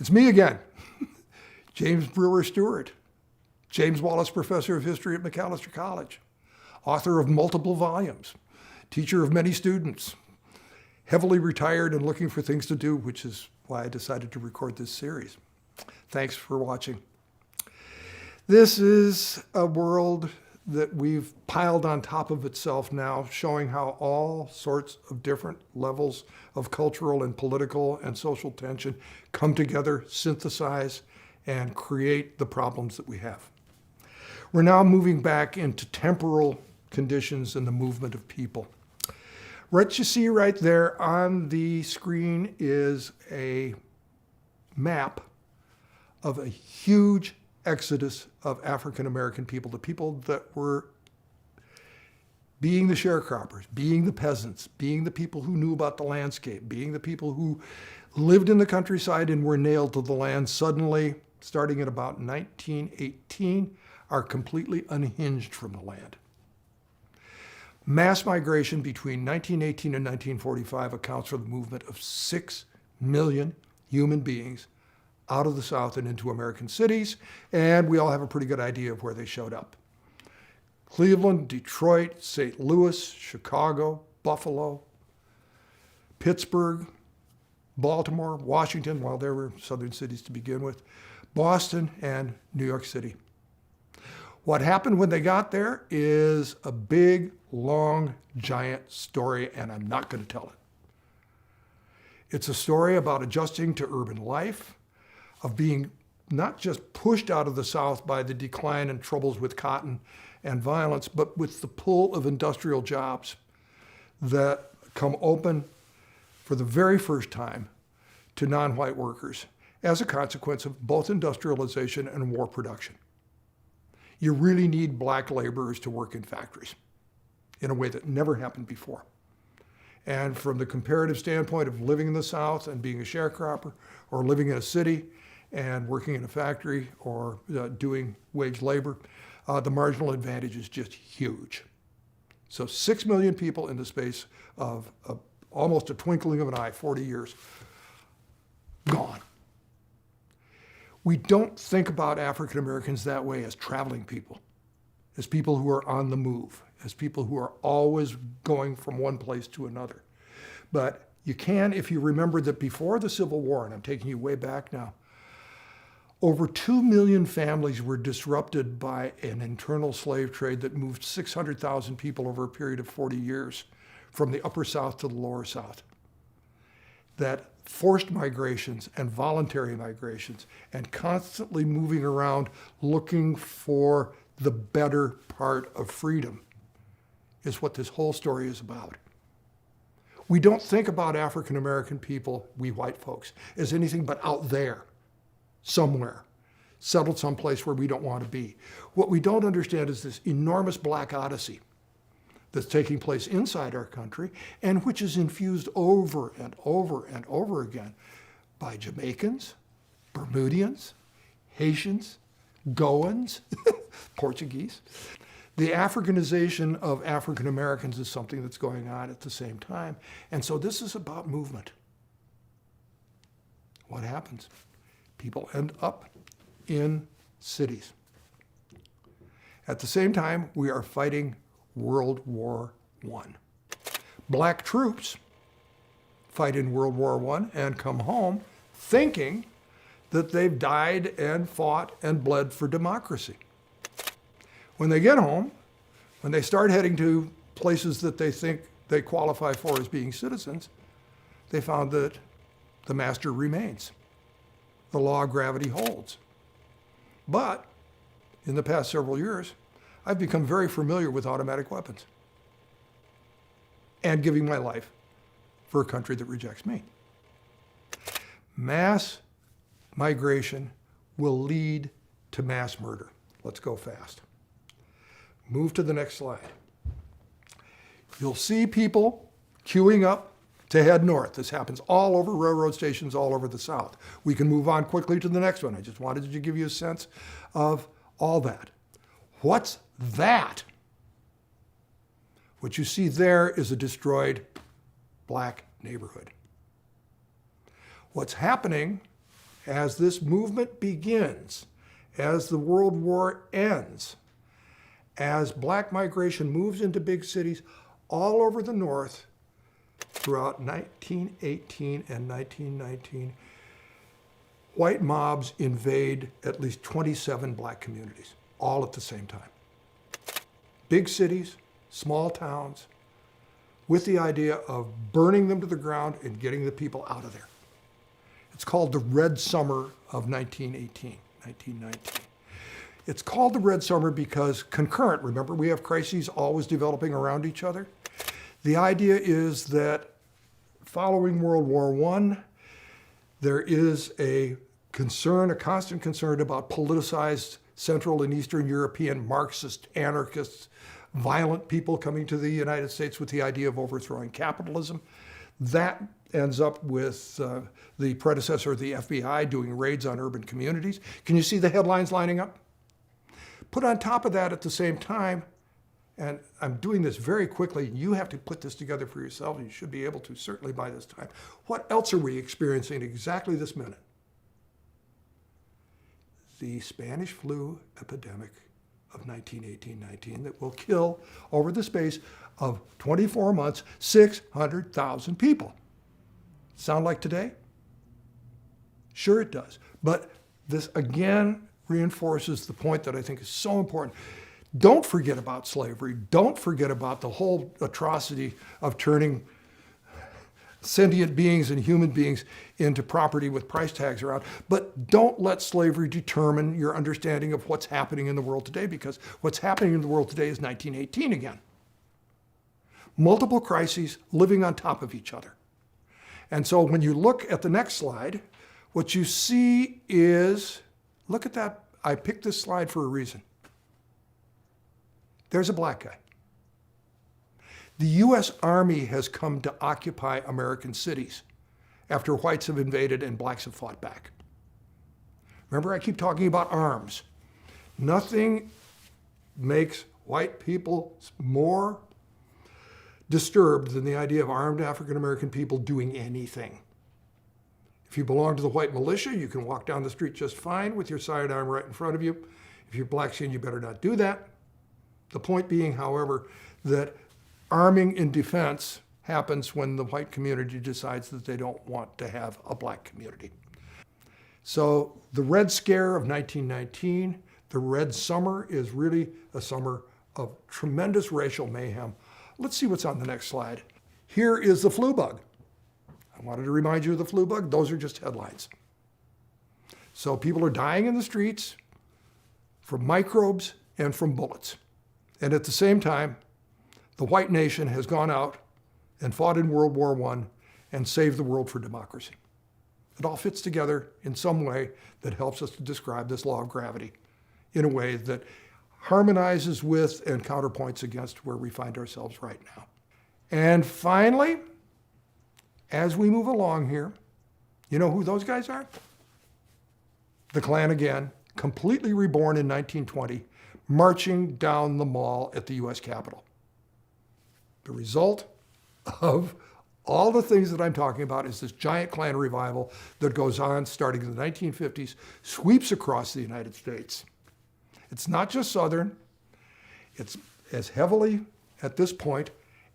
It's me again, James Brewer Stewart, James Wallace Professor of History at Macalester College, author of multiple volumes, teacher of many students, heavily retired and looking for things to do, which is why I decided to record this series. Thanks for watching. This is a world that we've piled on top of itself now, showing how all sorts of different levels of cultural and political and social tension come together, synthesize, and create the problems that we have. We're now moving back into temporal conditions in the movement of people. What you see right there on the screen is a map of a huge exodus of African American people, the people that were being the sharecroppers, being the peasants, being the people who knew about the landscape, being the people who lived in the countryside and were nailed to the land, suddenly, starting at about 1918, are completely unhinged from the land. Mass migration between 1918 and 1945 accounts for the movement of 6 million human beings out of the South and into American cities, and we all have a pretty good idea of where they showed up. Cleveland, Detroit, St. Louis, Chicago, Buffalo, Pittsburgh, Baltimore, Washington, well, there were southern cities to begin with, Boston, and New York City. What happened when they got there is a big, long, giant story, and I'm not going to tell it. It's a story about adjusting to urban life, of being not just pushed out of the South by the decline and troubles with cotton and violence, but with the pull of industrial jobs that come open for the very first time to non-white workers as a consequence of both industrialization and war production. You really need black laborers to work in factories in a way that never happened before. And from the comparative standpoint of living in the South and being a sharecropper, or living in a city and working in a factory, or doing wage labor, the marginal advantage is just huge. So 6 million people in the space of almost a twinkling of an eye, 40 years, gone. We don't think about African Americans that way, as traveling people, as people who are on the move, as people who are always going from one place to another. But you can, if you remember that before the Civil War, and I'm taking you way back now, over 2 million families were disrupted by an internal slave trade that moved 600,000 people over a period of 40 years from the upper South to the lower South. That forced migrations and voluntary migrations and constantly moving around looking for the better part of freedom is what this whole story is about. We don't think about African American people, we white folks, as anything but out there, somewhere, settled someplace where we don't want to be. What we don't understand is this enormous black Odyssey that's taking place inside our country, and which is infused over and over and over again by Jamaicans, Bermudians, Haitians, Goans, Portuguese. The Africanization of African Americans is something that's going on at the same time. And so this is about movement. What happens? People end up in cities. At the same time, we are fighting World War I. Black troops fight in World War I and come home thinking that they've died and fought and bled for democracy. When they get home, when they start heading to places that they think they qualify for as being citizens, they found that the master remains. The law of gravity holds. But in the past several years, I've become very familiar with automatic weapons and giving my life for a country that rejects me. Mass migration will lead to mass murder. Let's go fast. Move to the next slide. You'll see people queuing up to head north. This happens all over railroad stations all over the South. We can move on quickly to the next one. I just wanted to give you a sense of all that. What's that? What you see there is a destroyed black neighborhood. What's happening as this movement begins, as the World War ends, as black migration moves into big cities all over the North throughout 1918 and 1919, white mobs invade at least 27 black communities, all at the same time. Big cities, small towns, with the idea of burning them to the ground and getting the people out of there. It's called the Red Summer of 1918, 1919. It's called the Red Summer because concurrent, remember, we have crises always developing around each other. The idea is that following World War I, there is a concern, a constant concern about politicized Central and Eastern European Marxist anarchists, violent people coming to the United States with the idea of overthrowing capitalism. That ends up with the predecessor of the FBI doing raids on urban communities. Can you see the headlines lining up? Put on top of that at the same time, and I'm doing this very quickly, you have to put this together for yourself, and you should be able to certainly by this time. What else are we experiencing exactly this minute? The Spanish flu epidemic of 1918-19 that will kill, over the space of 24 months, 600,000 people. Sound like today? Sure it does. But this again reinforces the point that I think is so important. Don't forget about slavery. Don't forget about the whole atrocity of turning sentient beings and human beings into property with price tags around. But don't let slavery determine your understanding of what's happening in the world today, because what's happening in the world today is 1918 again. Multiple crises living on top of each other. And so when you look at the next slide, what you see is, look at that. I picked this slide for a reason. There's a black guy. The U.S. Army has come to occupy American cities after whites have invaded and blacks have fought back. Remember, I keep talking about arms. Nothing makes white people more disturbed than the idea of armed African American people doing anything. If you belong to the white militia, you can walk down the street just fine with your sidearm right in front of you. If you're black skin, you better not do that. The point being, however, that arming in defense happens when the white community decides that they don't want to have a black community. So the Red Scare of 1919, the Red Summer, is really a summer of tremendous racial mayhem. Let's see what's on the next slide. Here is the flu bug. I wanted to remind you of the flu bug. Those are just headlines. So people are dying in the streets from microbes and from bullets. And at the same time, the white nation has gone out and fought in World War I and saved the world for democracy. It all fits together in some way that helps us to describe this law of gravity in a way that harmonizes with and counterpoints against where we find ourselves right now. And finally, as we move along here, you know who those guys are? The Klan again, completely reborn in 1920, marching down the mall at the U.S. Capitol. The result of all the things that I'm talking about is this giant Klan revival that goes on starting in the 1950s, sweeps across the United States. It's not just Southern. It's as heavily, at this point,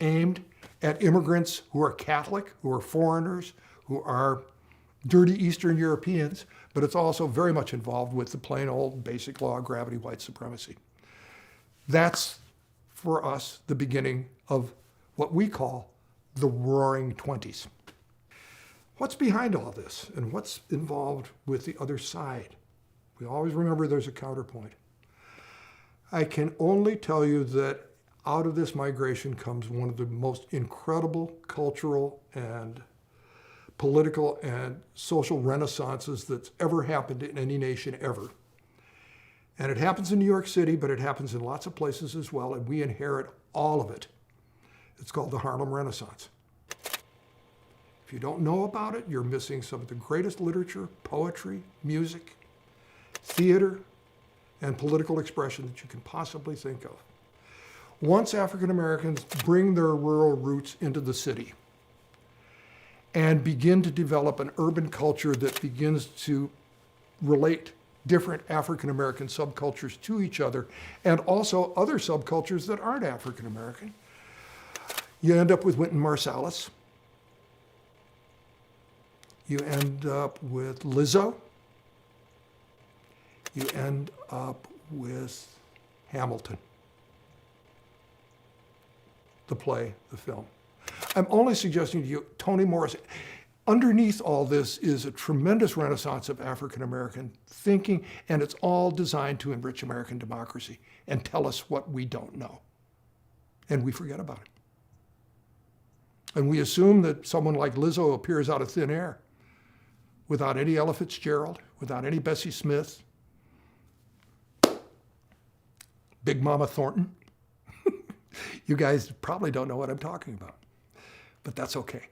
aimed at immigrants who are Catholic, who are foreigners, who are dirty Eastern Europeans, but it's also very much involved with the plain old basic law of gravity, white supremacy. That's, for us, the beginning of what we call the Roaring Twenties. What's behind all this, and what's involved with the other side? We always remember there's a counterpoint. I can only tell you that out of this migration comes one of the most incredible cultural and political and social renaissances that's ever happened in any nation ever. And it happens in New York City, but it happens in lots of places as well, and we inherit all of it. It's called the Harlem Renaissance. If you don't know about it, you're missing some of the greatest literature, poetry, music, theater, and political expression that you can possibly think of. Once African Americans bring their rural roots into the city and begin to develop an urban culture that begins to relate different African American subcultures to each other, and also other subcultures that aren't African American. You end up with Wynton Marsalis. You end up with Lizzo. You end up with Hamilton. The play, the film. I'm only suggesting to you, Toni Morrison. Underneath all this is a tremendous renaissance of African American thinking, and it's all designed to enrich American democracy and tell us what we don't know. And we forget about it. And we assume that someone like Lizzo appears out of thin air without any Ella Fitzgerald, without any Bessie Smith, Big Mama Thornton. You guys probably don't know what I'm talking about, but that's okay.